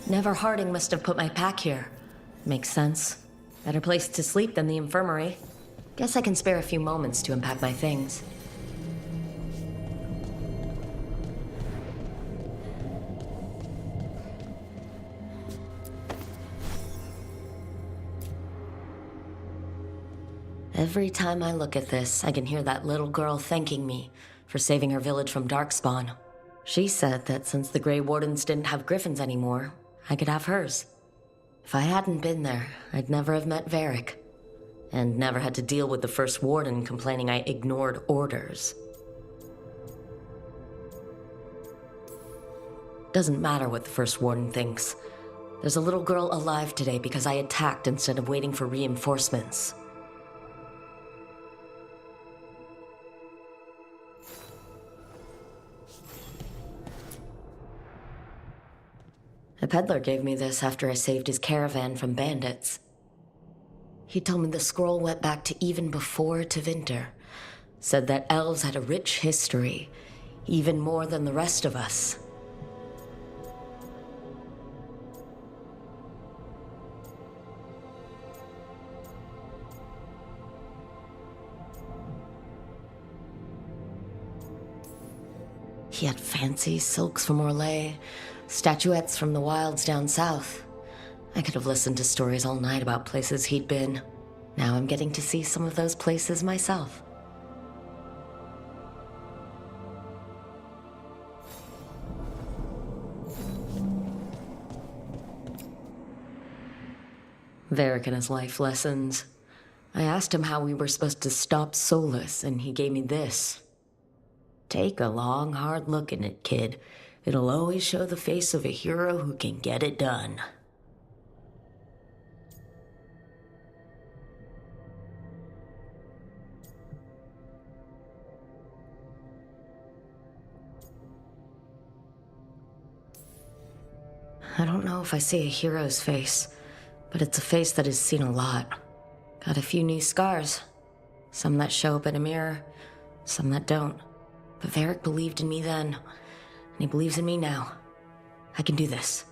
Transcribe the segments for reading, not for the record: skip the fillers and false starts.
Never Harding must have put my pack here. Makes sense. Better place to sleep than the infirmary. Guess I can spare a few moments to unpack my things. Every time I look at this, I can hear that little girl thanking me for saving her village from Darkspawn. She said that since the Grey Wardens didn't have griffins anymore, I could have hers. If I hadn't been there, I'd never have met Varric, and never had to deal with the First Warden complaining I ignored orders. Doesn't matter what the First Warden thinks. There's a little girl alive today because I attacked instead of waiting for reinforcements. A peddler gave me this after I saved his caravan from bandits. He told me the scroll went back to even before Tevinter. Said that elves had a rich history, even more than the rest of us. He had fancy silks from Orlais, statuettes from the wilds down south. I could have listened to stories all night about places he'd been. Now I'm getting to see some of those places myself. Varric and his life lessons. I asked him how we were supposed to stop Solus, and he gave me this. Take a long, hard look at it, kid. It'll always show the face of a hero who can get it done. I don't know if I see a hero's face, but it's a face that has seen a lot. Got a few new scars. Some that show up in a mirror, some that don't. But Varric believed in me then, and he believes in me now. I can do this.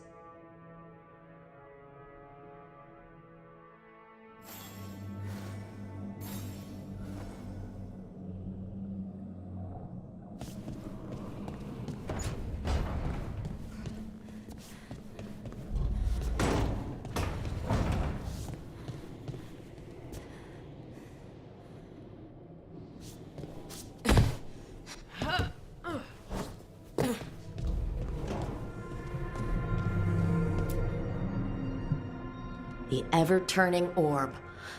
The ever-turning orb.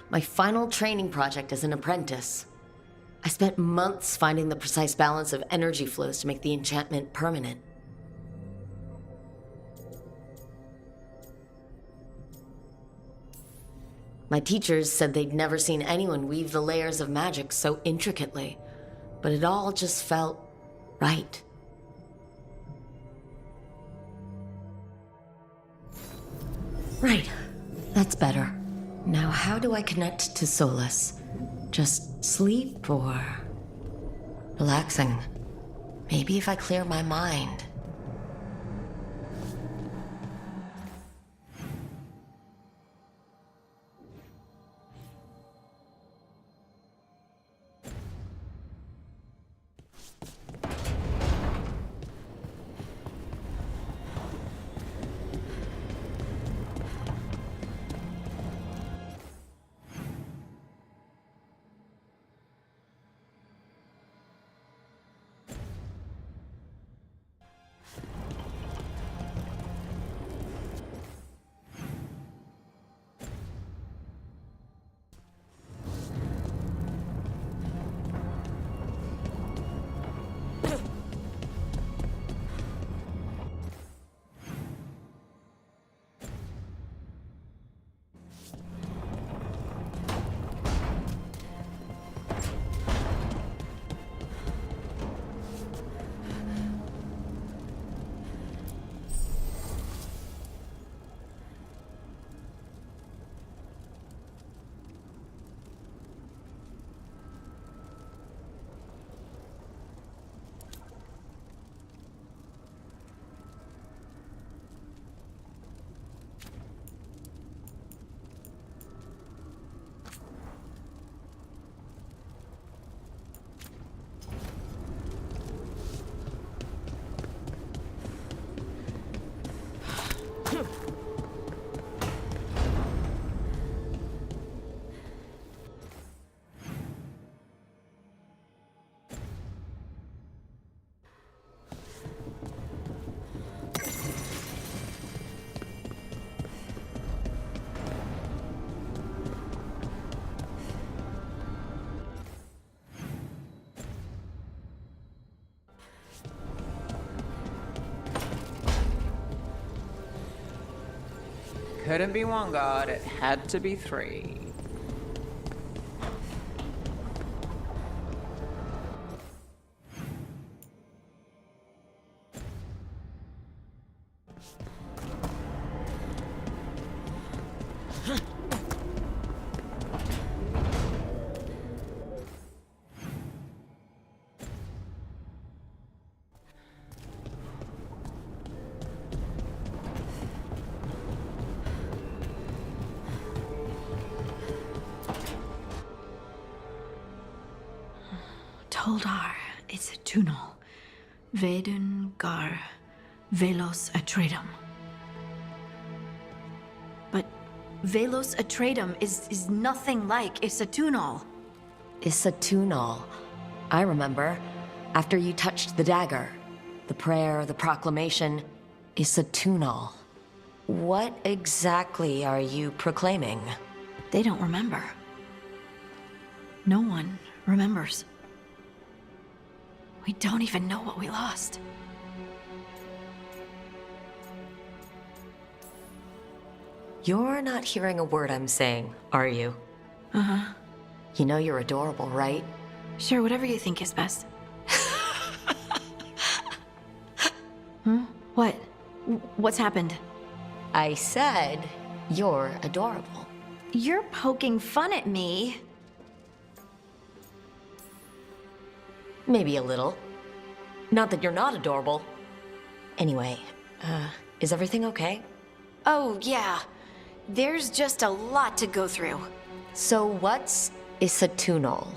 My final training project as an apprentice. I spent months finding the precise balance of energy flows to make the enchantment permanent. My teachers said they'd never seen anyone weave the layers of magic so intricately, but it all just felt right. Right. That's better. Now, how do I connect to Solus? Just sleep or relaxing? Maybe if I clear my mind. couldn't be one god, it had to be three. Toldar, it's a tunal. Veilguard, Velos Atreitum. But Velos Atreitum is nothing like Isatunal. Isatunal. I remember. After you touched the dagger. The prayer, the proclamation. Isatunal. What exactly are you proclaiming? They don't remember. No one remembers. We don't even know what we lost. You're not hearing a word I'm saying, are you? Uh-huh. You know you're adorable, right? Sure, whatever you think is best. What? What's happened? I said you're adorable. You're poking fun at me. Maybe a little. Not that you're not adorable. Anyway, is everything okay? Oh, yeah. There's just a lot to go through. So what's Isatunal?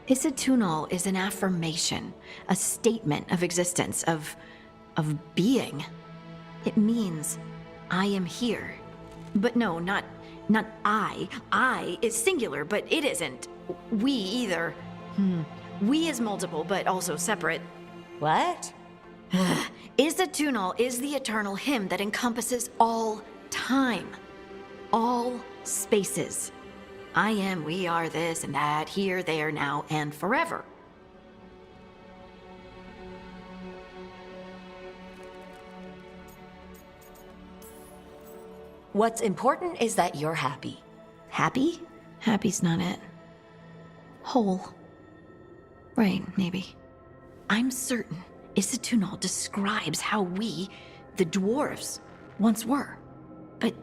Isatunal is an affirmation, a statement of existence, of being. It means, I am here. But no, not I. I is singular, but it isn't. We either. We is multiple, but also separate. What? Isatunal is the eternal hymn that encompasses all time. All spaces. I am, we are, this and that, here, there, now, and forever. What's important is that you're happy. Happy? Happy's not it. Whole. Right, maybe. I'm certain Isatunal describes how we, the dwarves, once were. But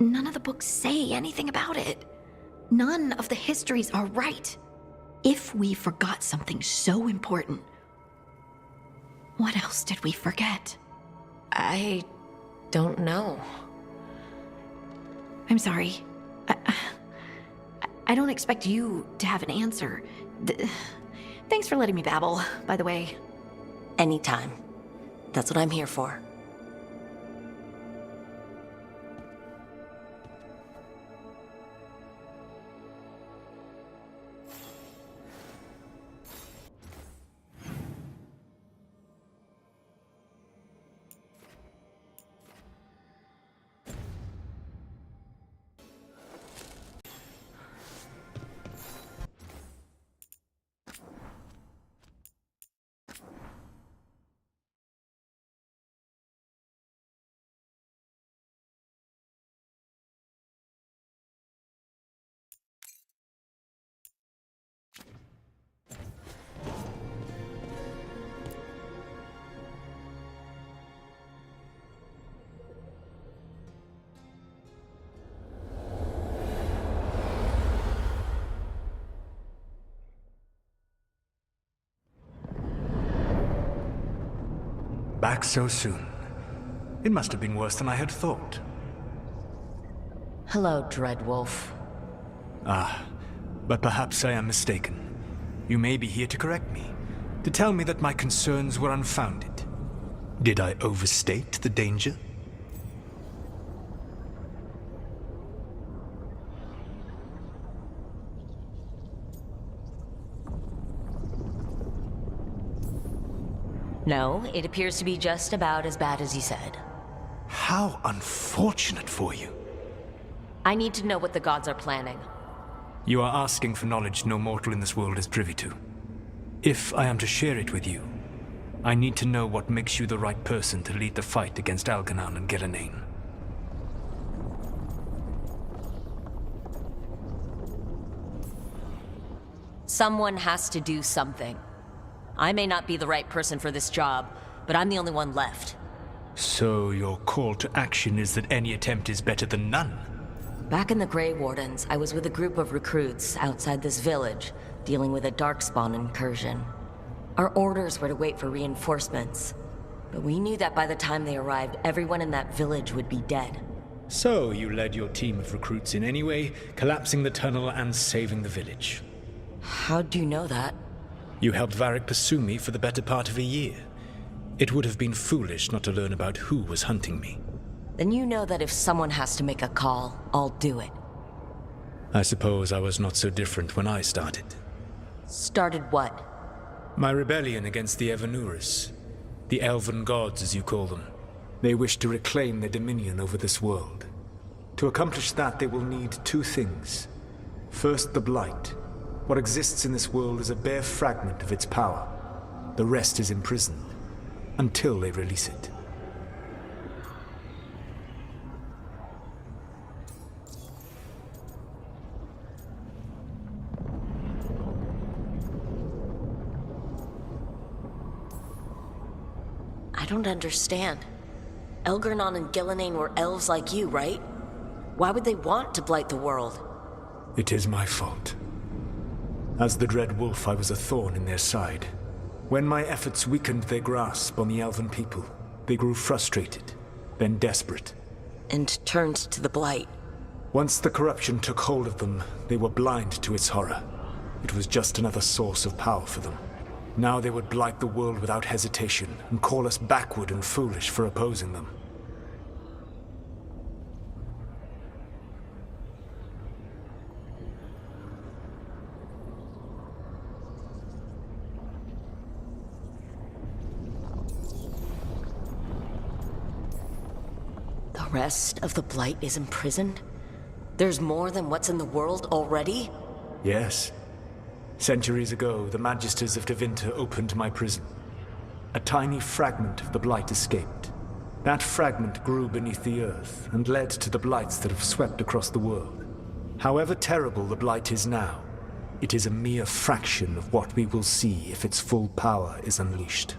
none of the books say anything about it. None of the histories are right. If we forgot something so important, what else did we forget? I don't know. I'm sorry. I don't expect you to have an answer. Thanks for letting me babble, by the way. Anytime. That's what I'm here for. Back so soon. It must have been worse than I had thought. Hello, Dreadwolf. Ah, but perhaps I am mistaken. You may be here to correct me, to tell me that my concerns were unfounded. Did I overstate the danger? No, it appears to be just about as bad as you said. How unfortunate for you. I need to know what the gods are planning. You are asking for knowledge no mortal in this world is privy to. If I am to share it with you, I need to know what makes you the right person to lead the fight against Algernon and Gillenane. Someone has to do something. I may not be the right person for this job, but I'm the only one left. So your call to action is that any attempt is better than none? Back in the Grey Wardens, I was with a group of recruits outside this village, dealing with a Darkspawn incursion. Our orders were to wait for reinforcements, but we knew that by the time they arrived, everyone in that village would be dead. So you led your team of recruits in any way, collapsing the tunnel and saving the village. How'd you know that? You helped Varric pursue me for the better part of a year. It would have been foolish not to learn about who was hunting me. Then you know that if someone has to make a call, I'll do it. I suppose I was not so different when I started. Started what? My rebellion against the Evanuris. The elven gods, as you call them. They wish to reclaim their dominion over this world. To accomplish that, they will need two things. First, the Blight. What exists in this world is a bare fragment of its power. The rest is imprisoned, until they release it. I don't understand. Elgernon and Gillenane were elves like you, right? Why would they want to blight the world? It is my fault. As the Dread Wolf, I was a thorn in their side. When my efforts weakened their grasp on the elven people, they grew frustrated, then desperate. And turned to the Blight. Once the corruption took hold of them, they were blind to its horror. It was just another source of power for them. Now they would blight the world without hesitation, and call us backward and foolish for opposing them. The rest of the Blight is imprisoned? There's more than what's in the world already? Yes. Centuries ago, the Magisters of Tevinter opened my prison. A tiny fragment of the Blight escaped. That fragment grew beneath the earth and led to the Blights that have swept across the world. However terrible the Blight is now, it is a mere fraction of what we will see if its full power is unleashed.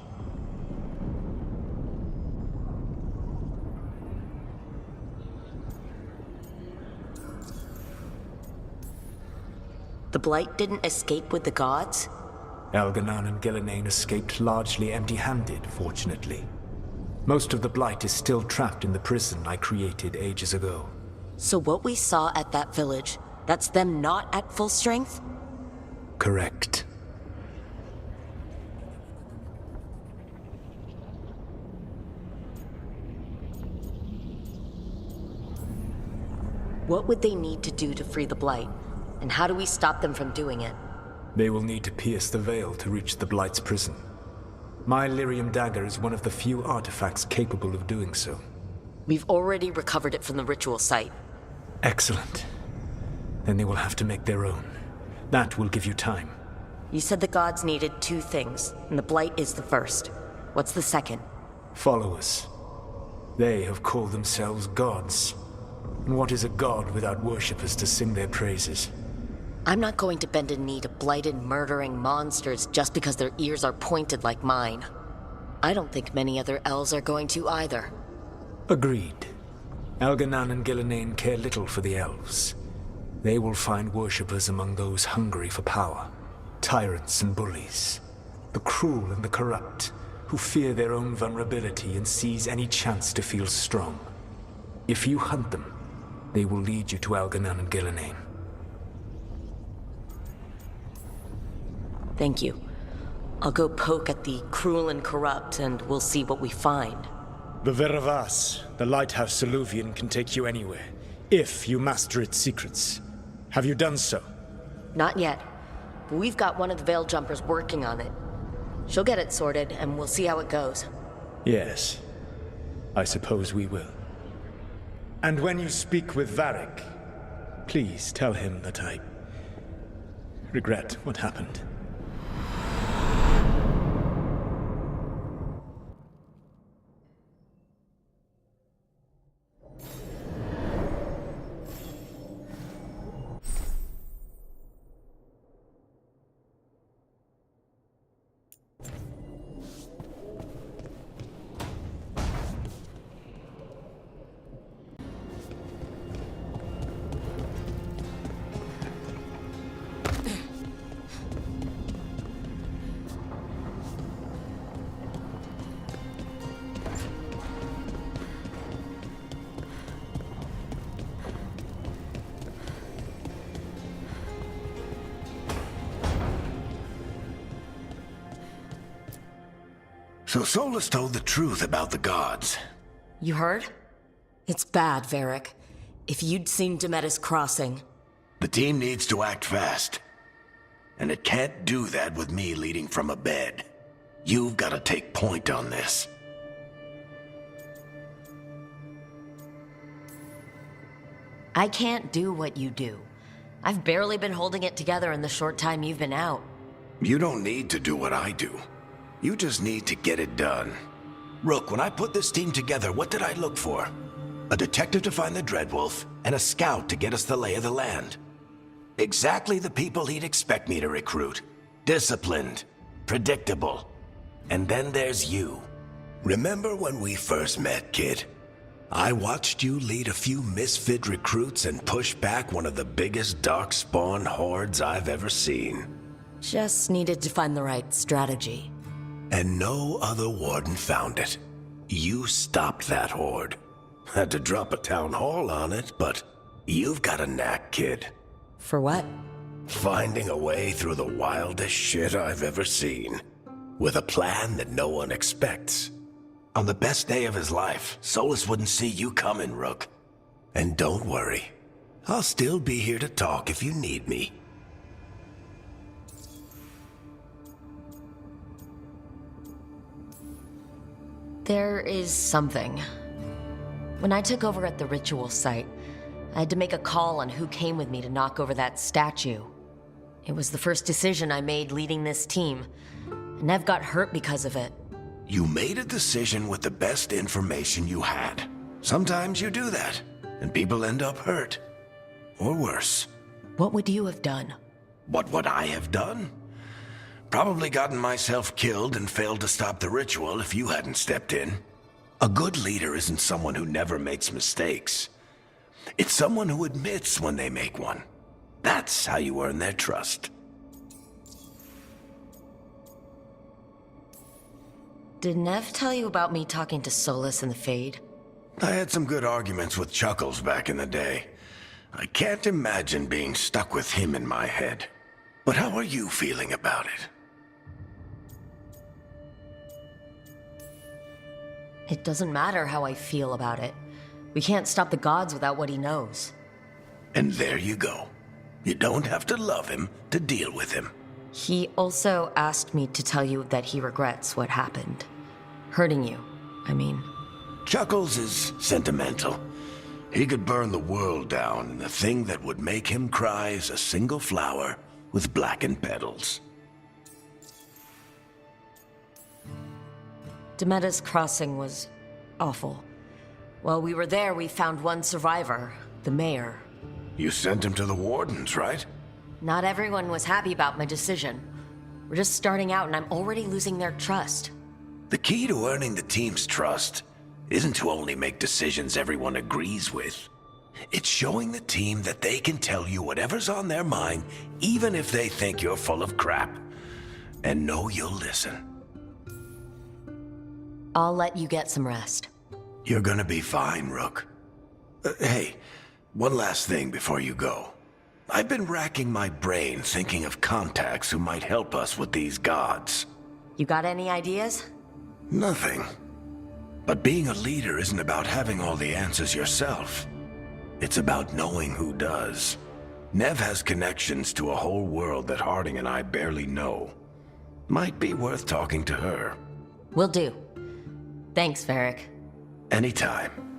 The Blight didn't escape with the gods? Elgernon and Gillenane escaped largely empty-handed, fortunately. Most of the Blight is still trapped in the prison I created ages ago. So what we saw at that village, that's them not at full strength? Correct. What would they need to do to free the Blight? And how do we stop them from doing it? They will need to pierce the veil to reach the Blight's prison. My Lyrium dagger is one of the few artifacts capable of doing so. We've already recovered it from the ritual site. Excellent. Then they will have to make their own. That will give you time. You said the gods needed two things, and the Blight is the first. What's the second? Followers. They have called themselves gods. And what is a god without worshippers to sing their praises? I'm not going to bend a knee to blighted, murdering monsters just because their ears are pointed like mine. I don't think many other elves are going to either. Agreed. Elgernon and Gillenane care little for the elves. They will find worshippers among those hungry for power. Tyrants and bullies. The cruel and the corrupt, who fear their own vulnerability and seize any chance to feel strong. If you hunt them, they will lead you to Elgernon and Gillenane. Thank you. I'll go poke at the cruel and corrupt, and we'll see what we find. The Veravas, the lighthouse Soluvian, can take you anywhere, if you master its secrets. Have you done so? Not yet, but we've got one of the Veil Jumpers working on it. She'll get it sorted, and we'll see how it goes. Yes. I suppose we will. And when you speak with Varric, please tell him that I regret what happened. So Solus told the truth about the gods. You heard? It's bad, Varric. If you'd seen Demetis crossing... The team needs to act fast. And it can't do that with me leading from a bed. You've got to take point on this. I can't do what you do. I've barely been holding it together in the short time you've been out. You don't need to do what I do. You just need to get it done. Rook, when I put this team together, what did I look for? A detective to find the Dreadwolf, and a scout to get us the lay of the land. Exactly the people he'd expect me to recruit. Disciplined, predictable. And then there's you. Remember when we first met, kid? I watched you lead a few misfit recruits and push back one of the biggest darkspawn hordes I've ever seen. Just needed to find the right strategy. And no other warden found it. You stopped that horde. Had to drop a town hall on it, but you've got a knack, kid. For what? Finding a way through the wildest shit I've ever seen. With a plan that no one expects. On the best day of his life, Solus wouldn't see you coming, Rook. And don't worry. I'll still be here to talk if you need me. There is something. When I took over at the ritual site, I had to make a call on who came with me to knock over that statue. It was the first decision I made leading this team. Nev got hurt because of it. You made a decision with the best information you had. Sometimes you do that, and people end up hurt. Or worse. What would you have done? What would I have done? Probably gotten myself killed and failed to stop the ritual if you hadn't stepped in. A good leader isn't someone who never makes mistakes. It's someone who admits when they make one. That's how you earn their trust. Did Nev tell you about me talking to Solus in the Fade? I had some good arguments with Chuckles back in the day. I can't imagine being stuck with him in my head. But how are you feeling about it? It doesn't matter how I feel about it. We can't stop the gods without what he knows. And there you go. You don't have to love him to deal with him. He also asked me to tell you that he regrets what happened. Hurting you, I mean. Chuckles is sentimental. He could burn the world down, and the thing that would make him cry is a single flower with blackened petals. Demetis Crossing was awful. While we were there, we found one survivor, the mayor. You sent him to the wardens, right? Not everyone was happy about my decision. We're just starting out and I'm already losing their trust. The key to earning the team's trust isn't to only make decisions everyone agrees with. It's showing the team that they can tell you whatever's on their mind, even if they think you're full of crap. And know you'll listen. I'll let you get some rest. You're gonna be fine, Rook. Hey, one last thing before you go. I've been racking my brain thinking of contacts who might help us with these gods. You got any ideas? Nothing. But being a leader isn't about having all the answers yourself. It's about knowing who does. Nev has connections to a whole world that Harding and I barely know. Might be worth talking to her. Will do. Thanks, Varric. Anytime.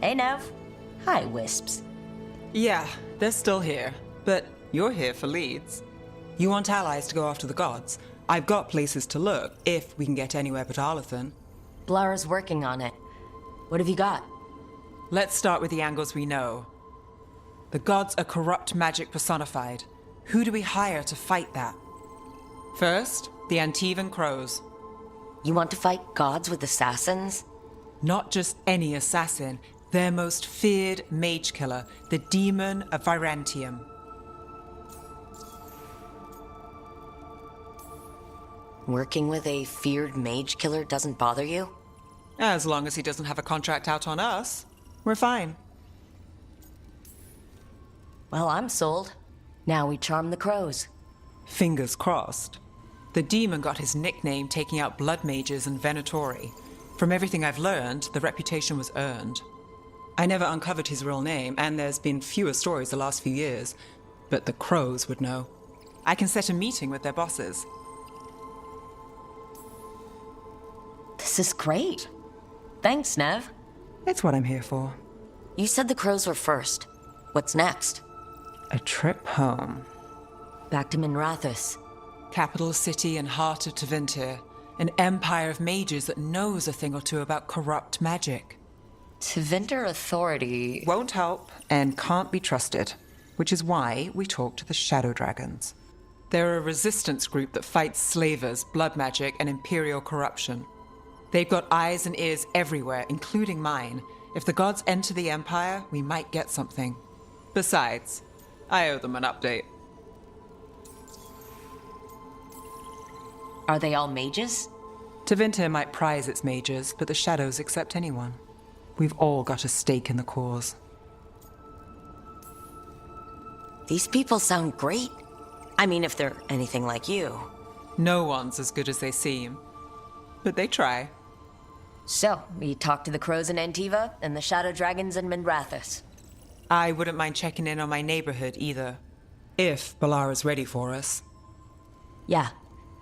Hey, Nev. Hi, Wisps. Yeah, they're still here, but you're here for leads. You want allies to go after the gods? I've got places to look, if we can get anywhere but Arlathan. Blara's working on it. What have you got? Let's start with the angles we know. The gods are corrupt magic personified. Who do we hire to fight that? First, the Antivan Crows. You want to fight gods with assassins? Not just any assassin, their most feared mage killer, the Demon of Virantium. Working with a feared mage killer doesn't bother you? As long as he doesn't have a contract out on us, we're fine. Well, I'm sold. Now we charm the crows. Fingers crossed. The demon got his nickname taking out blood mages and venatori. From everything I've learned, the reputation was earned. I never uncovered his real name, and there's been fewer stories the last few years, but the crows would know. I can set a meeting with their bosses. This is great. Thanks, Nev. It's what I'm here for. You said the crows were first. What's next? A trip home. Back to Minrathous. Capital city and heart of Tevinter. An empire of mages that knows a thing or two about corrupt magic. Tevinter Authority... Won't help and can't be trusted, which is why we talk to the Shadow Dragons. They're a resistance group that fights slavers, blood magic, and imperial corruption. They've got eyes and ears everywhere, including mine. If the gods enter the Empire, we might get something. Besides, I owe them an update. Are they all mages? Tevinter might prize its mages, but the Shadows accept anyone. We've all got a stake in the cause. These people sound great. I mean, if they're anything like you. No one's as good as they seem, but they try. So, we talked to the crows in Antiva and the Shadow Dragons in Minrathous. I wouldn't mind checking in on my neighborhood either, if Balara's ready for us. Yeah,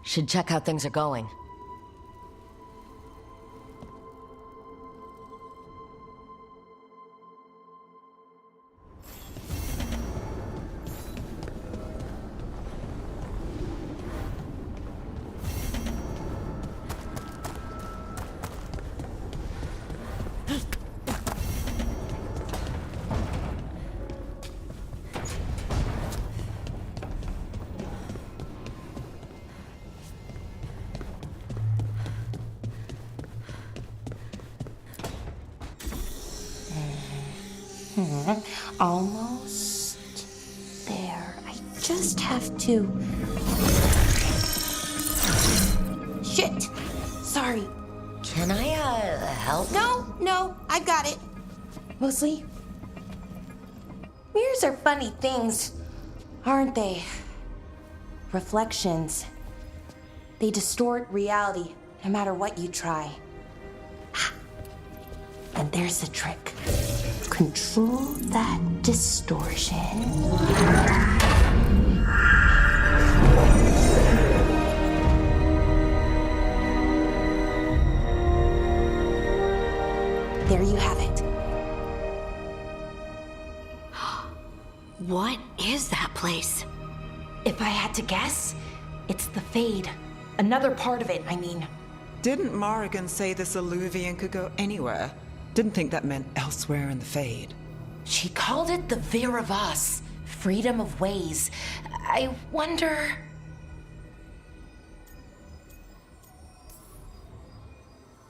should check how things are going. Almost there. I just have to... Shit! Sorry. Can I, help? No, I got it. Mostly, mirrors are funny things, aren't they? Reflections. They distort reality, no matter what you try. And there's the trick. Control that distortion. There you have it. What is that place? If I had to guess, it's the Fade. Another part of it, I mean. Didn't Morrigan say this Alluvian could go anywhere? Didn't think that meant elsewhere in the Fade. She called it the Vir of Us, freedom of ways. I wonder...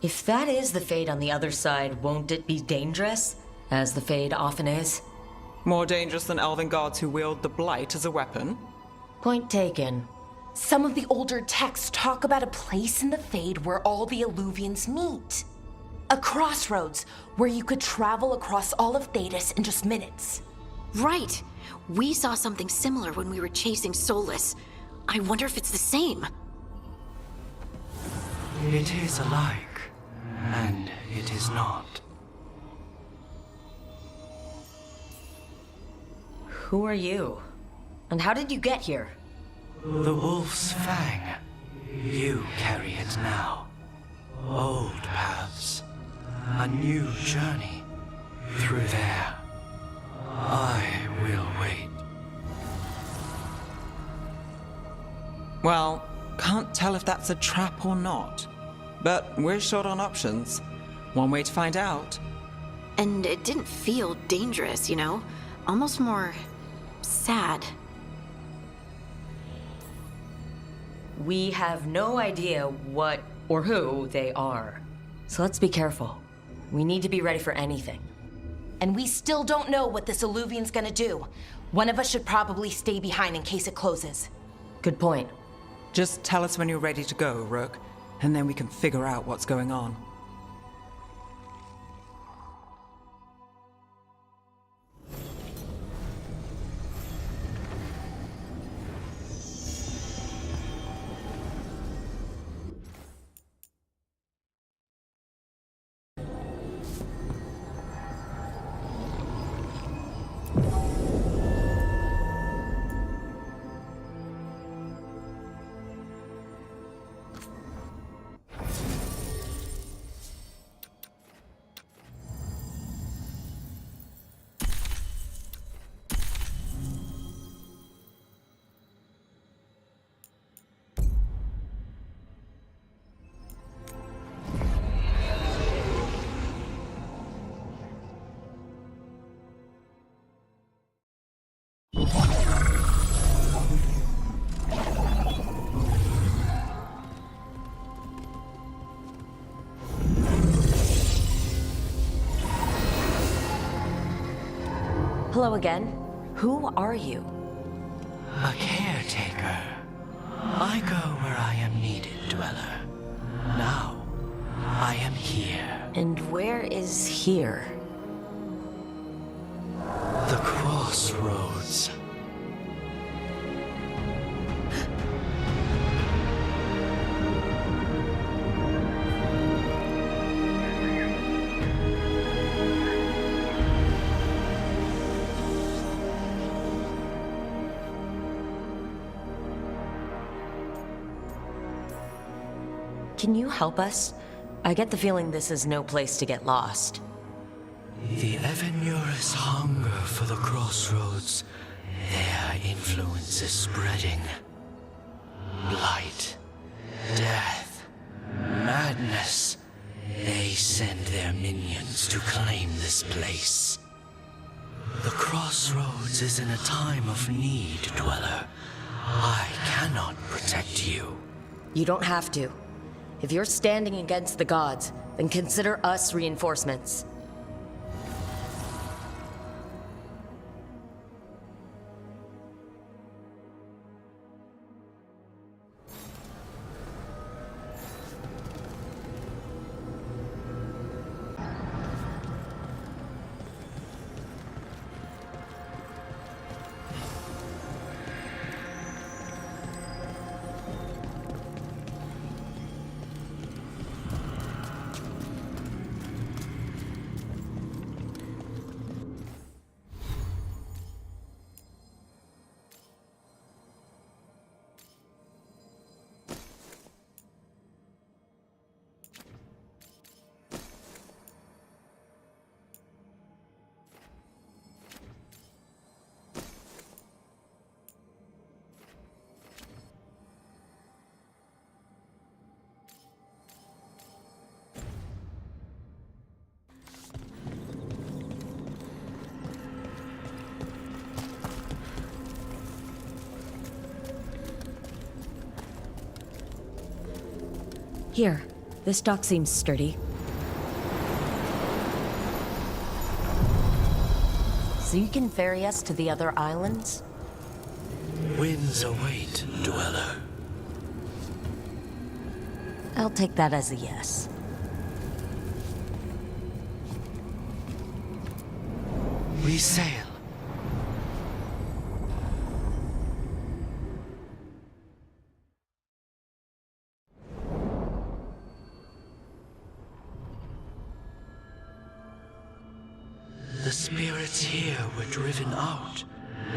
If that is the Fade on the other side, won't it be dangerous? As the Fade often is. More dangerous than elven gods who wield the Blight as a weapon? Point taken. Some of the older texts talk about a place in the Fade where all the Alluvians meet. A crossroads where you could travel across all of Thedas in just minutes. Right. We saw something similar when we were chasing Solus. I wonder if it's the same. It is alike, and it is not. Who are you? And how did you get here? The Wolf's Fang. You carry it now. Old paths. A new journey. Through there. I will wait. Well, can't tell if that's a trap or not. But we're short on options. One way to find out. And it didn't feel dangerous, you know? Almost more sad. We have no idea what or who they are. So let's be careful. We need to be ready for anything. And we still don't know what this Illuvian's gonna do. One of us should probably stay behind in case it closes. Good point. Just tell us when you're ready to go, Rook, and then we can figure out what's going on. Hello again. Who are you? A caretaker. I go where I am needed, Dweller. Now, I am here. And where is here? The Crossroads. Can you help us? I get the feeling this is no place to get lost. The Evanurus hunger for the Crossroads. Their influence is spreading. Blight, death, madness. They send their minions to claim this place. The Crossroads is in a time of need, Dweller. I cannot protect you. You don't have to. If you're standing against the gods, then consider us reinforcements. Here, this dock seems sturdy. So you can ferry us to the other islands? Winds await, Dweller. I'll take that as a yes. We sail. The spirits here were driven out,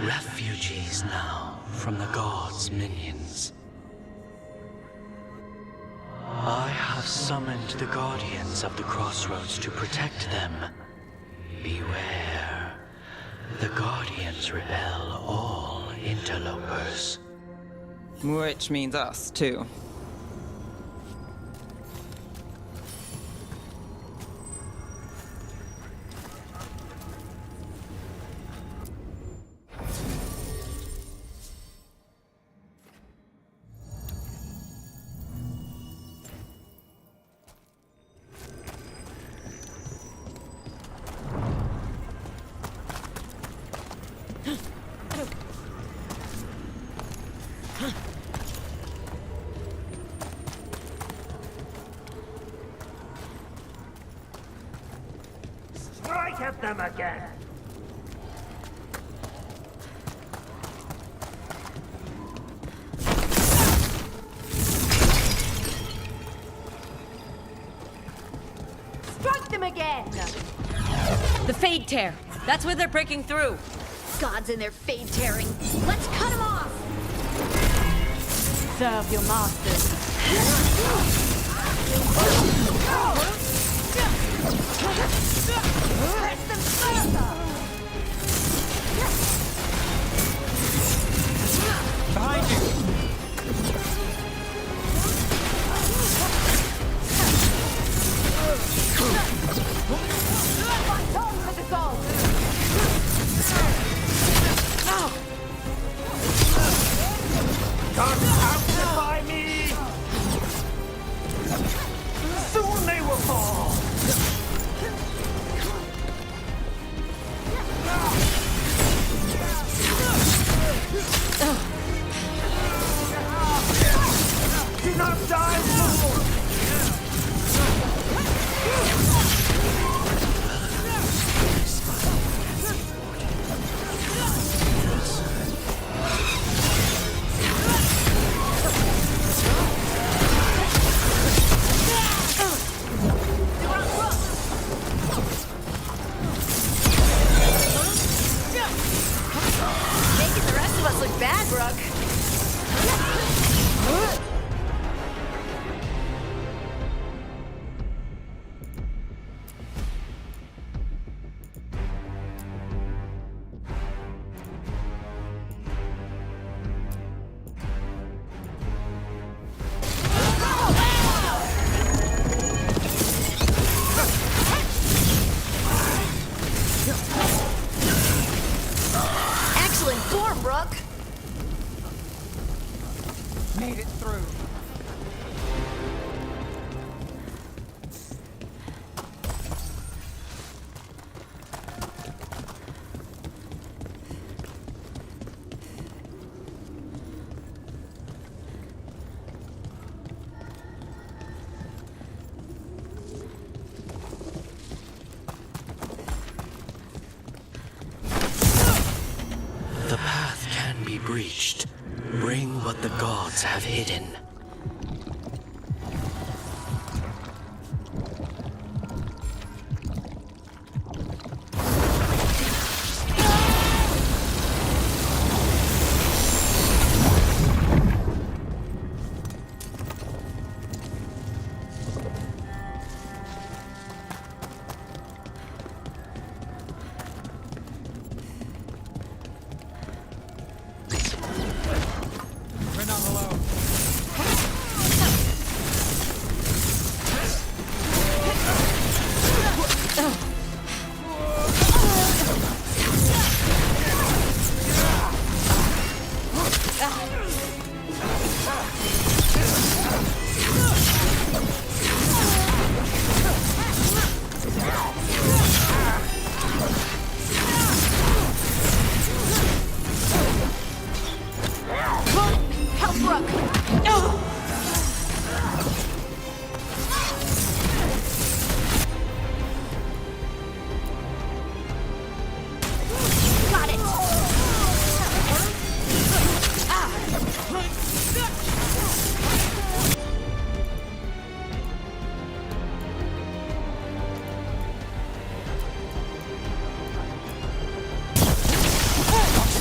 refugees now from the gods' minions. I have summoned the guardians of the Crossroads to protect them. Beware. The guardians repel all interlopers. Which means us, too. Strike at them again! Strike them again! The Fade Tear. That's where they're breaking through. Gods in their fade tearing. Let's cut them off! Serve your masters. Press them further! Behind you! On with the goal! Can't amplify me! Soon they will fall! Do not die, fool! Making the rest of us look bad, Brooke. Excellent form, Brooke. Made it through. The path can be breached. Bring what the gods have hidden. We're not alone. Help Brooke. Got it.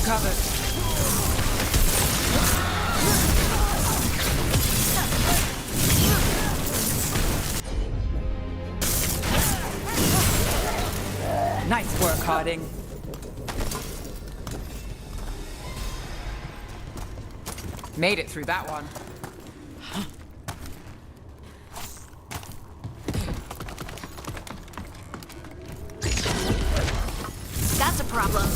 Covered. Nice work, Harding. Made it through that one. That's a problem.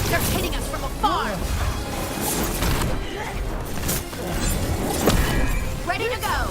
They're hitting us from afar. Ready to go.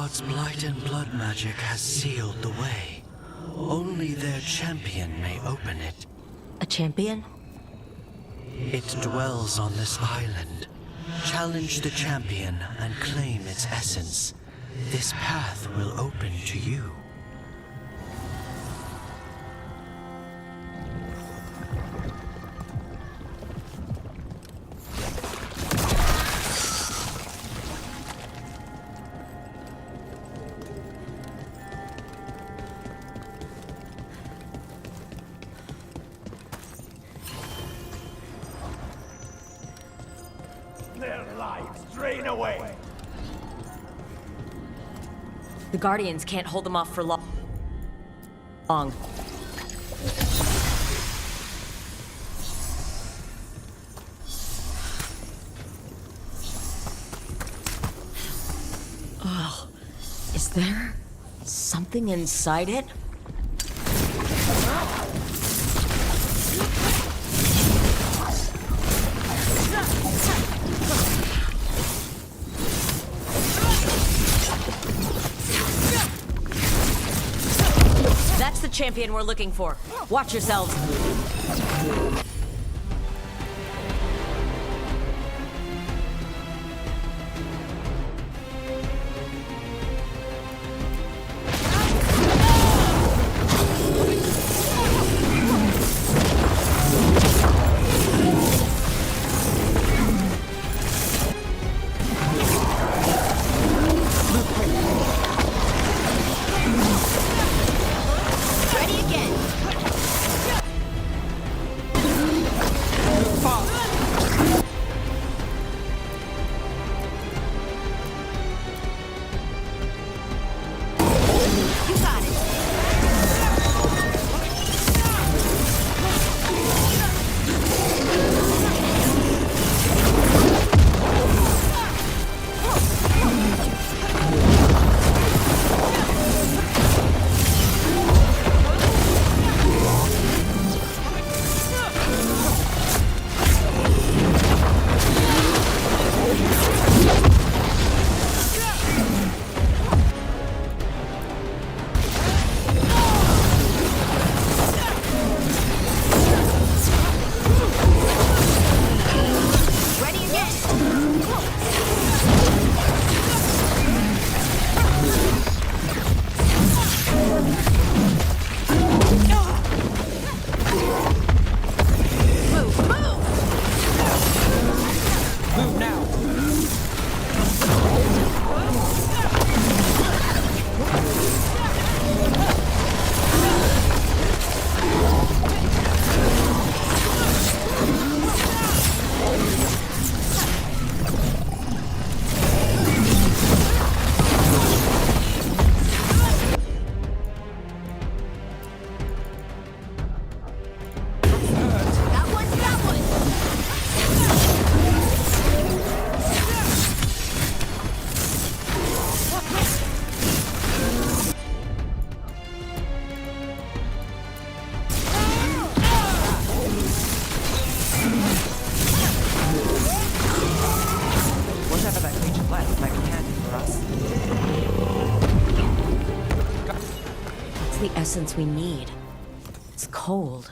Veilguard's blight and blood magic has sealed the way. Only their champion may open it. A champion? It dwells on this island. Challenge the champion and claim its essence. This path will open to you. Their lives drain away. The Guardians can't hold them off for long. Oh, is there something inside it? That's the champion we're looking for. Watch yourselves. Ready again. You got it. Ready again. Move, move. Move now! That one's that one. Whatever that creature left might be handy for us. It's the essence we need. It's cold.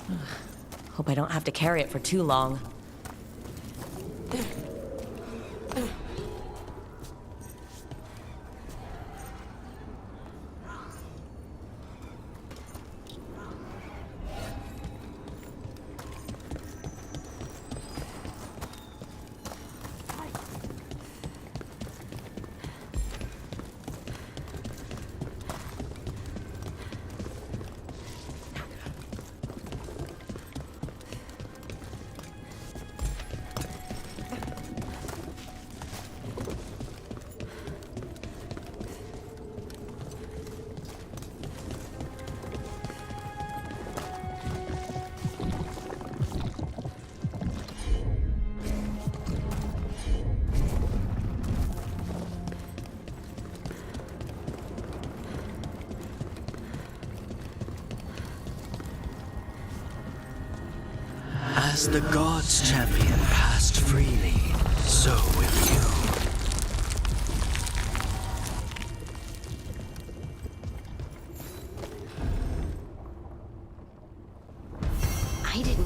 Ugh. Hope I don't have to carry it for too long. As the gods' champion passed freely, so will you.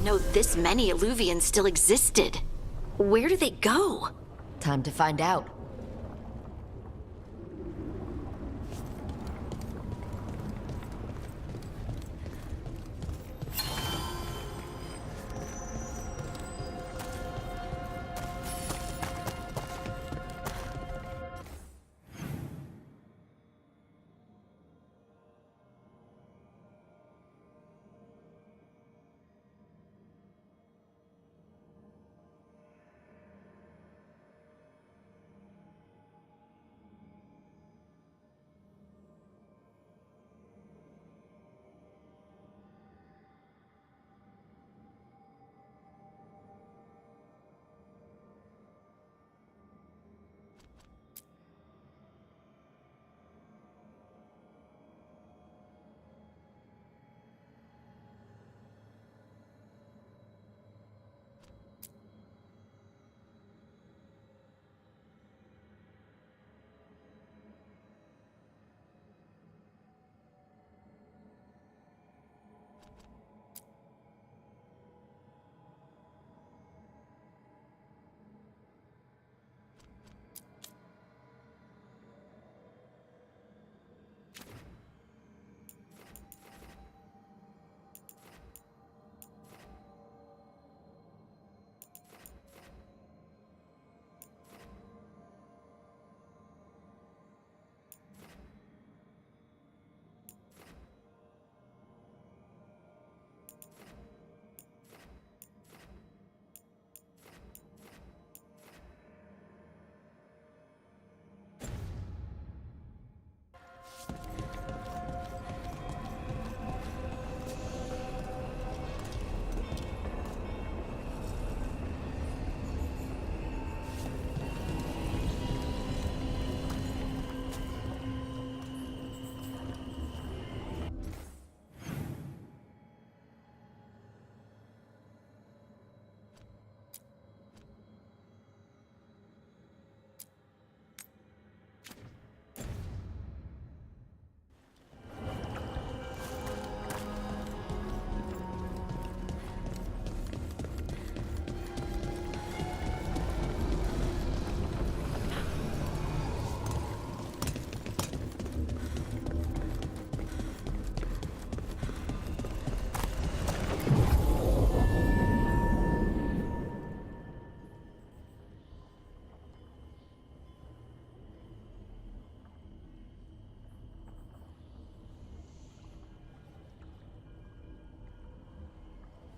know this many Illuvians still existed. Where do they go? Time to find out.